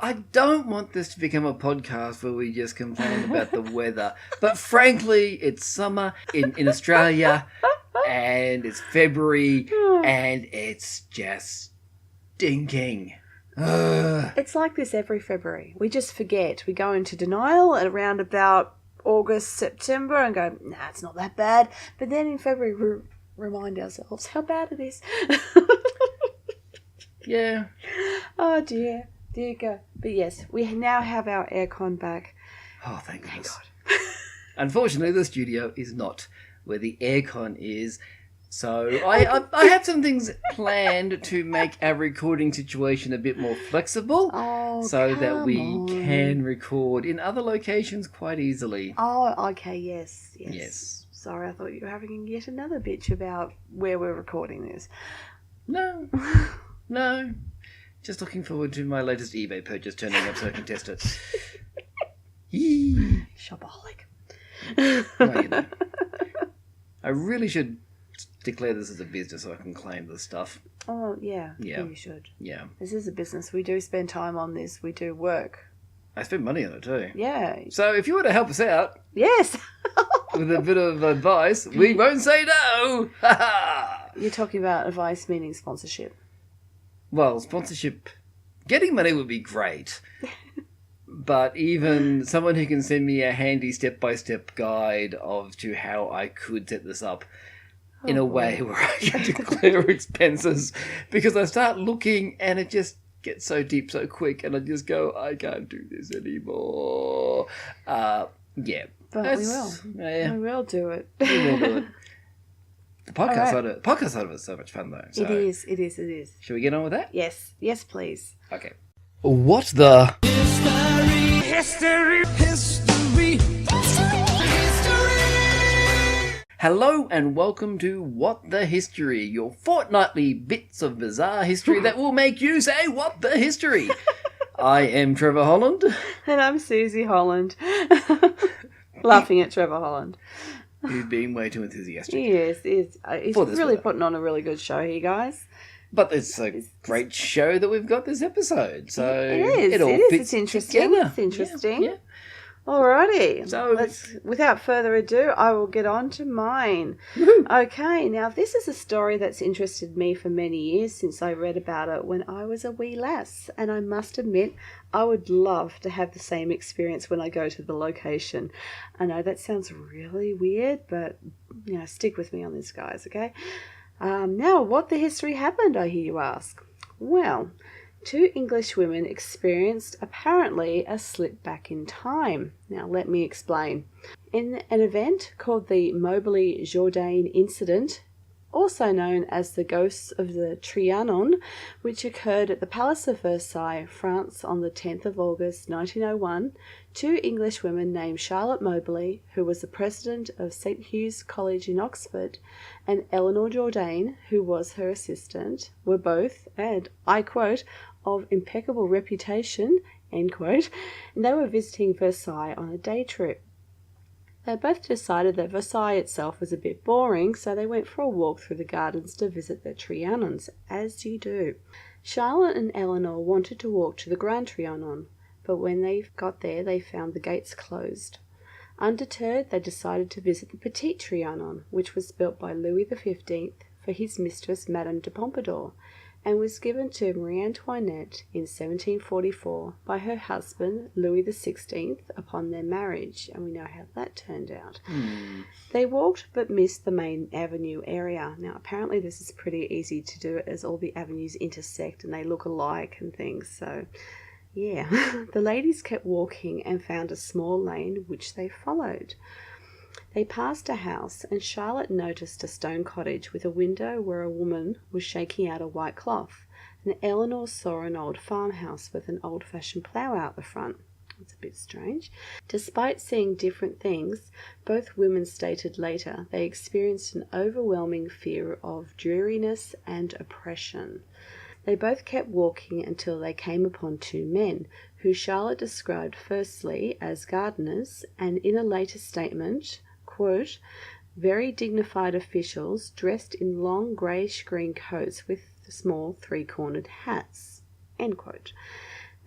I don't want this to become a podcast where we just complain about the weather. But frankly, it's summer in Australia and it's February and it's just stinking. It's like this every February. We just forget. We go into denial at around about August, September and go, nah, it's not that bad. But then in February we remind ourselves how bad it is. Yeah. Oh dear. Dear God. But yes, we now have our aircon back. Oh, thank goodness. God. Unfortunately, the studio is not where the aircon is. So I have some things planned to make our recording situation a bit more flexible so that we can record in other locations quite easily. Oh, okay, yes. Sorry, I thought you were having yet another bitch about where we're recording this. No. Just looking forward to my latest eBay purchase turning up so I can test it. Yee. Shopaholic. Well, you know. I really should declare this as a business so I can claim this stuff. Oh, yeah. You should. Yeah. This is a business. We do spend time on this. We do work. I spend money on it too. Yeah. So if you want to help us out... Yes. with a bit of advice, we won't say no. You're talking about advice meaning sponsorship. Well, sponsorship... Getting money would be great. But even someone who can send me a handy step-by-step guide to how I could set this up in a way where I can declare expenses. Because I start looking and it just gets so deep so quick and I just go, I can't do this anymore. Yeah. But we will. Yeah. We will do it. We will do it. The podcast side of it is so much fun though. So. It is. Should we get on with that? Yes, please. Okay. What the... History. Hello and welcome to What the History, your fortnightly bits of bizarre history that will make you say, what the history? I am Trevor Holland. And I'm Suzie Holland. Laughing at Trevor Holland. He's being way too enthusiastic. He is. He's really putting on a really good show here, guys. But it's a great show that we've got this episode. So it is. It all fits It's interesting. Together. It's interesting. Yeah. Alrighty. So without further ado, I will get on to mine. Okay, now this is a story that's interested me for many years since I read about it when I was a wee lass. And I must admit, I would love to have the same experience when I go to the location. I know that sounds really weird, but stick with me on this, guys, okay? Now, what the history happened, I hear you ask? Well, 2 English women experienced, apparently, a slip back in time. Now, let me explain. In an event called the Moberly-Jourdain Incident, also known as the Ghosts of the Trianon, which occurred at the Palace of Versailles, France on the 10th of August 1901, 2 English women named Charlotte Moberly, who was the president of St. Hugh's College in Oxford, and Eleanor Jourdain, who was her assistant, were both, and I quote, of impeccable reputation, end quote, and they were visiting Versailles on a day trip. They both decided that Versailles itself was a bit boring, so they went for a walk through the gardens to visit the Trianons, as you do. Charlotte and Eleanor wanted to walk to the Grand Trianon, but when they got there they found the gates closed. Undeterred, they decided to visit the Petit Trianon, which was built by Louis XV for his mistress Madame de Pompadour, and was given to Marie Antoinette in 1744 by her husband Louis XVI upon their marriage, and we know how that turned out. They walked but missed the main avenue area. Now apparently this is pretty easy to do as all the avenues intersect and they look alike and things, so yeah. The ladies kept walking and found a small lane which they followed. They passed a house, and Charlotte noticed a stone cottage with a window where a woman was shaking out a white cloth, and Eleanor saw an old farmhouse with an old-fashioned plough out the front. It's a bit strange. Despite seeing different things, both women stated later they experienced an overwhelming fear of dreariness and oppression. They both kept walking until they came upon 2 men, who Charlotte described firstly as gardeners, and in a later statement, quote, very dignified officials dressed in long greyish-green coats with small 3-cornered hats, end quote.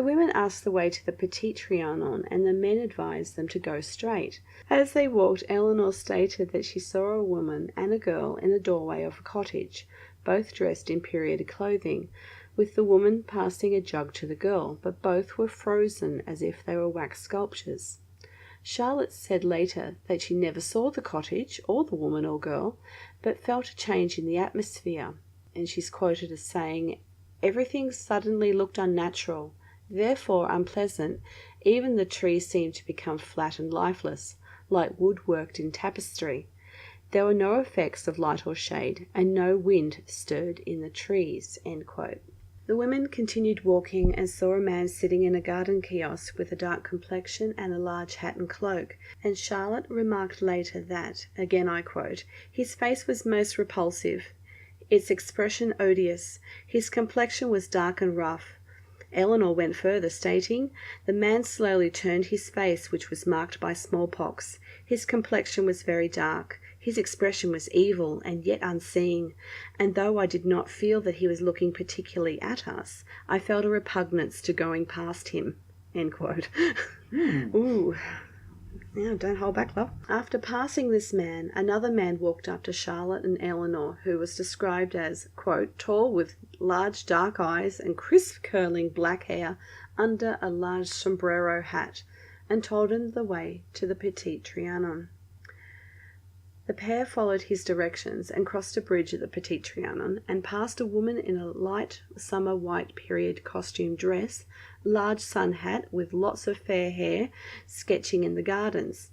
The women asked the way to the Petit Trianon, and the men advised them to go straight. As they walked, Eleanor stated that she saw a woman and a girl in the doorway of a cottage, both dressed in period clothing, with the woman passing a jug to the girl, but both were frozen as if they were wax sculptures. Charlotte said later that she never saw the cottage or the woman or girl, but felt a change in the atmosphere, and she's quoted as saying, "Everything suddenly looked unnatural, therefore unpleasant. Even the trees seemed to become flat and lifeless, like wood worked in tapestry. There were no effects of light or shade, and no wind stirred in the trees." End quote. The women continued walking and saw a man sitting in a garden kiosk with a dark complexion and a large hat and cloak, and Charlotte remarked later that, again I quote, "His face was most repulsive, its expression odious. His complexion was dark and rough." Eleanor went further, stating, "The man slowly turned his face, which was marked by smallpox. His complexion was very dark. His expression was evil and yet unseeing, and though I did not feel that he was looking particularly at us, I felt a repugnance to going past him." End quote. Ooh. Now, don't hold back, love. After passing this man, another man walked up to Charlotte and Eleanor, who was described as, quote, "tall with large dark eyes and crisp curling black hair under a large sombrero hat," and told them the way to the Petit Trianon. The pair followed his directions and crossed a bridge at the Petit Trianon and passed a woman in a light summer white period costume dress, large sun hat with lots of fair hair, sketching in the gardens.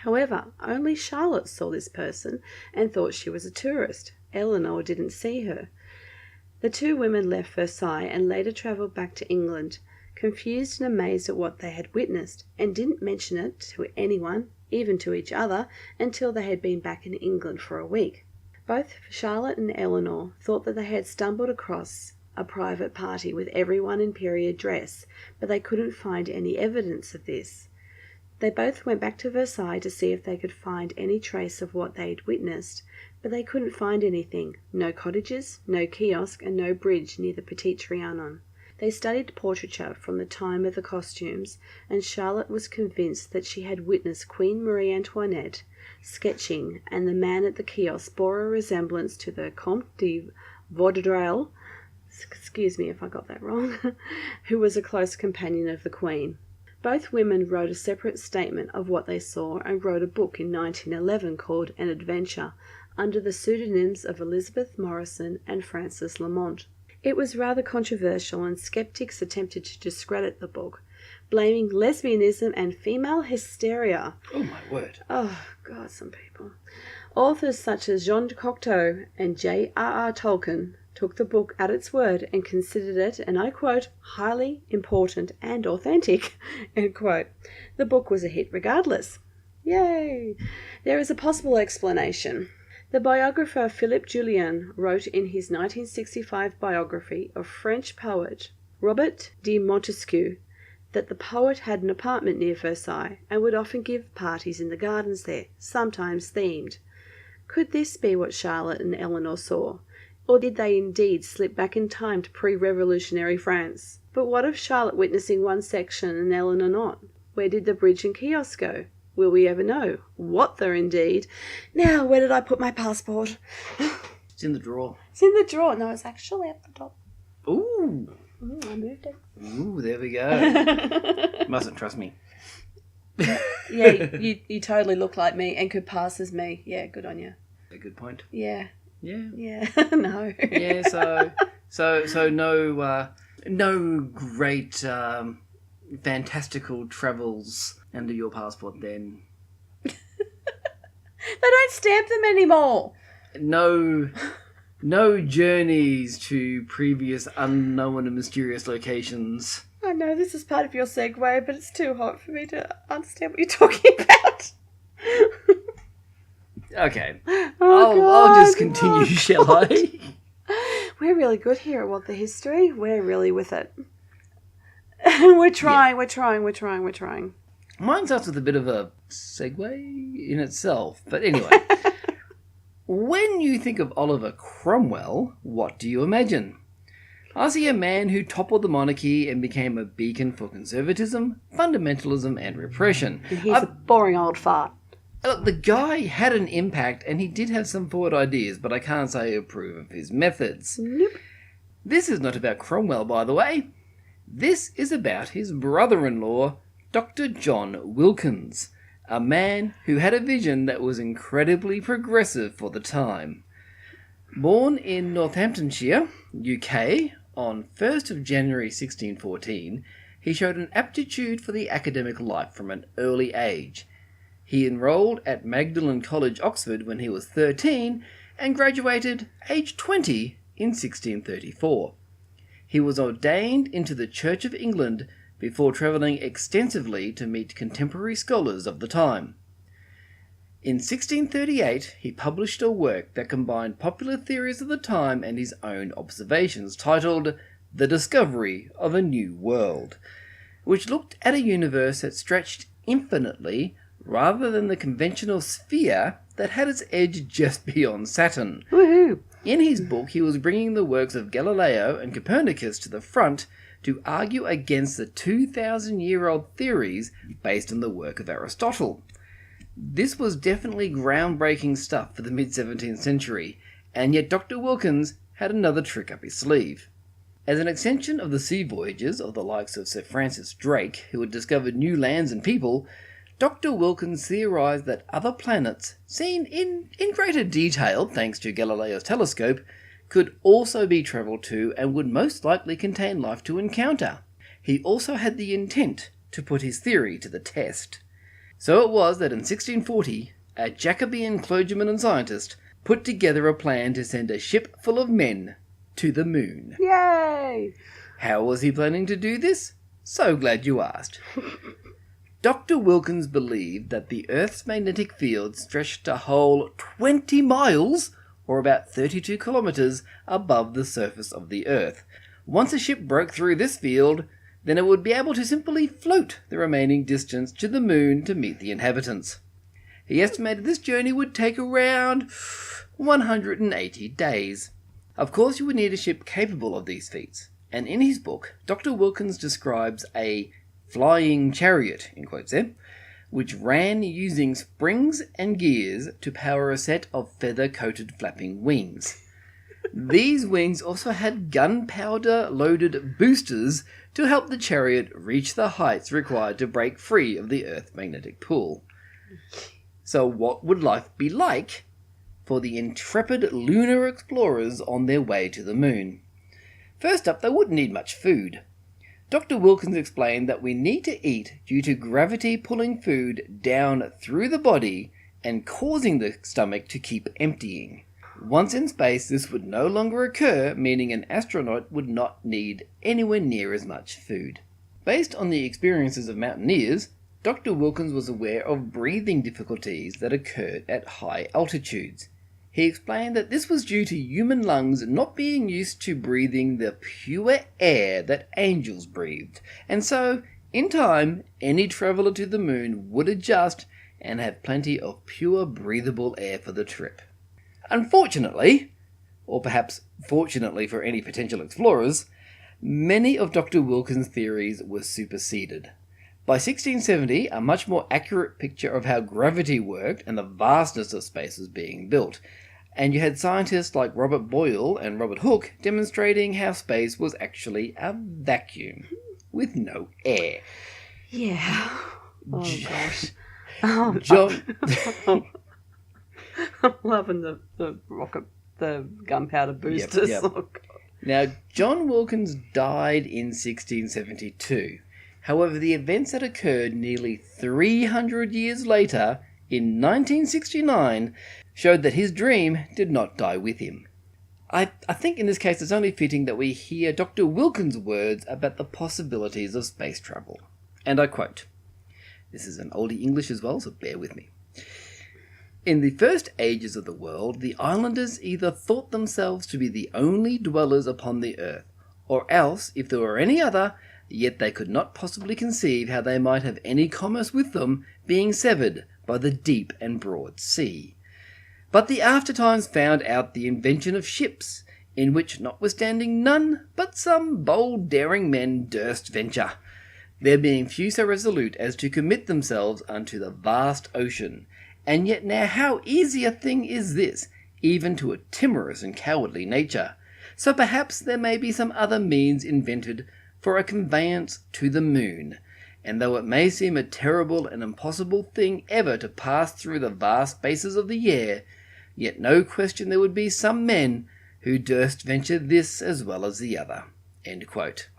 However, only Charlotte saw this person and thought she was a tourist. Eleanor didn't see her. The two women left Versailles and later travelled back to England, confused and amazed at what they had witnessed, and didn't mention it to anyone, even to each other, until they had been back in England for a week. Both Charlotte and Eleanor thought that they had stumbled across a private party with everyone in period dress, but they couldn't find any evidence of this. They both went back to Versailles to see if they could find any trace of what they had witnessed, but they couldn't find anything. No cottages, no kiosk, and no bridge near the Petit Trianon. They studied portraiture from the time of the costumes, and Charlotte was convinced that she had witnessed Queen Marie Antoinette sketching, and the man at the kiosk bore a resemblance to the Comte de Vaudreuil, excuse me if I got that wrong, who was a close companion of the Queen. Both women wrote a separate statement of what they saw and wrote a book in 1911 called An Adventure, under the pseudonyms of Elizabeth Morrison and Frances Lamont. It was rather controversial, and skeptics attempted to discredit the book, blaming lesbianism and female hysteria. Oh, my word. Oh, God, some people. Authors such as Jean Cocteau and J.R.R. Tolkien took the book at its word and considered it, and I quote, "highly important and authentic," end quote. The book was a hit regardless. Yay! There is a possible explanation. The biographer Philippe Julien wrote in his 1965 biography of French poet Robert de Montesquieu that the poet had an apartment near Versailles and would often give parties in the gardens there, sometimes themed. Could this be what Charlotte and Eleanor saw? Or did they indeed slip back in time to pre-revolutionary France? But what of Charlotte witnessing one section and Eleanor not? Where did the bridge and kiosk go? Will we ever know? What the indeed? Now, where did I put my passport? It's in the drawer. It's in the drawer. No, it's actually at the top. Ooh. I moved it. Ooh, there we go. Mustn't trust me. Yeah, you totally look like me and could pass as me. Yeah, good on you. A good point. Yeah. Yeah. Yeah. No. Yeah. So no great fantastical travels under your passport then. They don't stamp them anymore. No journeys to previous unknown and mysterious locations. I know this is part of your segue, but it's too hot for me to understand what you're talking about. Okay. Oh, I'll just continue, shall I? We're really good here at What the History. We're really with it. We're trying. Mine starts with a bit of a segue in itself. But anyway, when you think of Oliver Cromwell, what do you imagine? I see a man who toppled the monarchy and became a beacon for conservatism, fundamentalism, and repression. And he's a boring old fart. Look, the guy had an impact, and he did have some forward ideas, but I can't say I approve of his methods. Nope. This is not about Cromwell, by the way. This is about his brother-in-law, Dr. John Wilkins, a man who had a vision that was incredibly progressive for the time. Born in Northamptonshire, UK, on 1st of January 1614, he showed an aptitude for the academic life from an early age. He enrolled at Magdalen College, Oxford, when he was 13 and graduated aged 20 in 1634. He was ordained into the Church of England before travelling extensively to meet contemporary scholars of the time. In 1638, he published a work that combined popular theories of the time and his own observations, titled The Discovery of a New World, which looked at a universe that stretched infinitely rather than the conventional sphere that had its edge just beyond Saturn. Woohoo! In his book, he was bringing the works of Galileo and Copernicus to the front to argue against the 2,000-year-old theories based on the work of Aristotle. This was definitely groundbreaking stuff for the mid-17th century, and yet Dr. Wilkins had another trick up his sleeve. As an extension of the sea voyages of the likes of Sir Francis Drake, who had discovered new lands and people, Dr. Wilkins theorised that other planets, seen in greater detail thanks to Galileo's telescope, could also be travelled to and would most likely contain life to encounter. He also had the intent to put his theory to the test. So it was that in 1640, a Jacobean clergyman and scientist put together a plan to send a ship full of men to the moon. Yay! How was he planning to do this? So glad you asked. Dr. Wilkins believed that the Earth's magnetic field stretched a whole 20 miles, or about 32 kilometres, above the surface of the Earth. Once a ship broke through this field, then it would be able to simply float the remaining distance to the moon to meet the inhabitants. He estimated this journey would take around 180 days. Of course, you would need a ship capable of these feats, and in his book, Dr. Wilkins describes a flying chariot, in quotes there, which ran using springs and gears to power a set of feather-coated flapping wings. These wings also had gunpowder-loaded boosters to help the chariot reach the heights required to break free of the Earth's magnetic pull. So what would life be like for the intrepid lunar explorers on their way to the moon? First up, they wouldn't need much food. Dr. Wilkins explained that we need to eat due to gravity pulling food down through the body and causing the stomach to keep emptying. Once in space, this would no longer occur, meaning an astronaut would not need anywhere near as much food. Based on the experiences of mountaineers, Dr. Wilkins was aware of breathing difficulties that occurred at high altitudes. He explained that this was due to human lungs not being used to breathing the pure air that angels breathed, and so, in time, any traveller to the moon would adjust and have plenty of pure breathable air for the trip. Unfortunately, or perhaps fortunately for any potential explorers, many of Dr. Wilkins' theories were superseded. By 1670, a much more accurate picture of how gravity worked and the vastness of space was being built, and you had scientists like Robert Boyle and Robert Hooke demonstrating how space was actually a vacuum with no air. Yeah. Oh, gosh. John... I'm loving the rocket, the gunpowder boosters. Yep. Oh, God. Now, John Wilkins died in 1672. However, the events that occurred nearly 300 years later, in 1969, showed that his dream did not die with him. I think in this case it's only fitting that we hear Dr. Wilkins' words about the possibilities of space travel. And I quote, this is an oldie English as well, so bear with me. In the first ages of the world, the islanders either thought themselves to be the only dwellers upon the earth, or else, if there were any other, yet they could not possibly conceive how they might have any commerce with them, being severed by the deep and broad sea. But the aftertimes found out the invention of ships, in which notwithstanding none but some bold daring men durst venture, there being few so resolute as to commit themselves unto the vast ocean. And yet now how easy a thing is this, even to a timorous and cowardly nature. So perhaps there may be some other means invented for a conveyance to the moon, and though it may seem a terrible and impossible thing ever to pass through the vast spaces of the air, yet no question there would be some men who durst venture this as well as the other." End quote.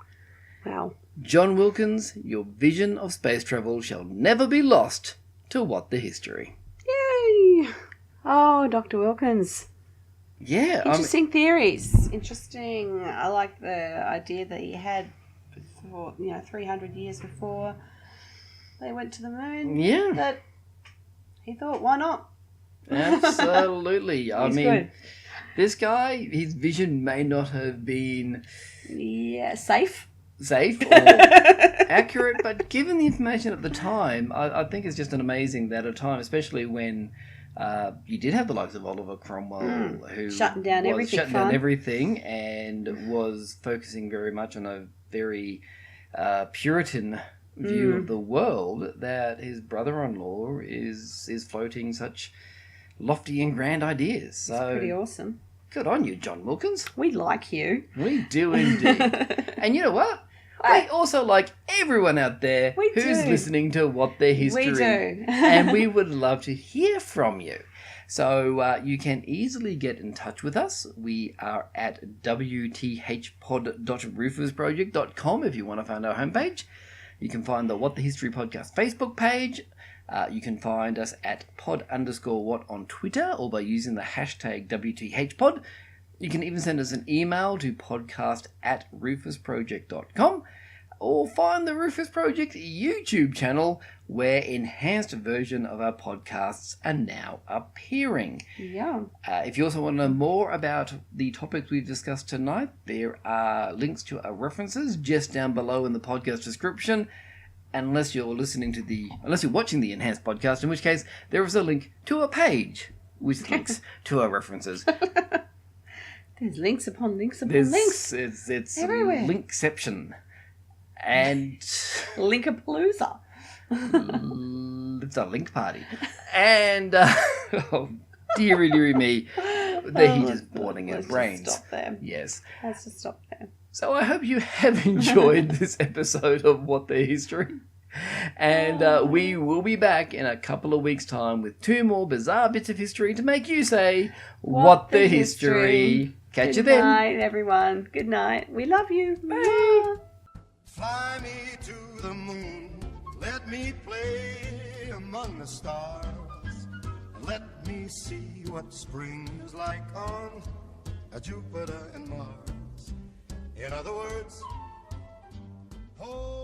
Wow. John Wilkins, your vision of space travel shall never be lost to What the History. Yay! Oh, Dr. Wilkins. Yeah. Interesting theories. Interesting. I like the idea that he had before, 300 years before they went to the moon. Yeah. That he thought, why not? Absolutely. I mean, good. This guy, his vision may not have been safe or accurate, but given the information at the time, I think it's just an amazing that at a time, especially when you did have the likes of Oliver Cromwell, who shutting down everything and was focusing very much on a very Puritan view of the world, that his brother-in-law is floating such lofty and grand ideas. So it's pretty awesome. Good on you, John Wilkins. We like you. We do indeed. And you know what? We also like everyone out there who's listening to What the History. We do. And we would love to hear from you. So you can easily get in touch with us. We are at wthpod.rufusproject.com if you want to find our homepage. You can find the What the History podcast Facebook page. You can find us at pod_what on Twitter or by using the hashtag WTHpod. You can even send us an email to podcast@rufusproject.com or find the Rufus Project YouTube channel where enhanced version of our podcasts are now appearing. Yeah. If you also want to know more about the topics we've discussed tonight, there are links to our references just down below in the podcast description. Unless you're watching the enhanced podcast, in which case there is a link to a page with links to our references. There's links upon links upon links. It's everywhere. Linkception. And Linkapalooza. It's a link party. And oh, dearie me, the heat is boiling our brains. Let's just stop there. Yes. Let's just stop there. So I hope you have enjoyed this episode of What the History. And we will be back in a couple of weeks' time with 2 more bizarre bits of history to make you say, What the History. Catch you then. Good night, everyone. Good night. We love you. Bye. Fly me to the moon. Let me play among the stars. Let me see what spring is like on Jupiter and Mars. In other words, hold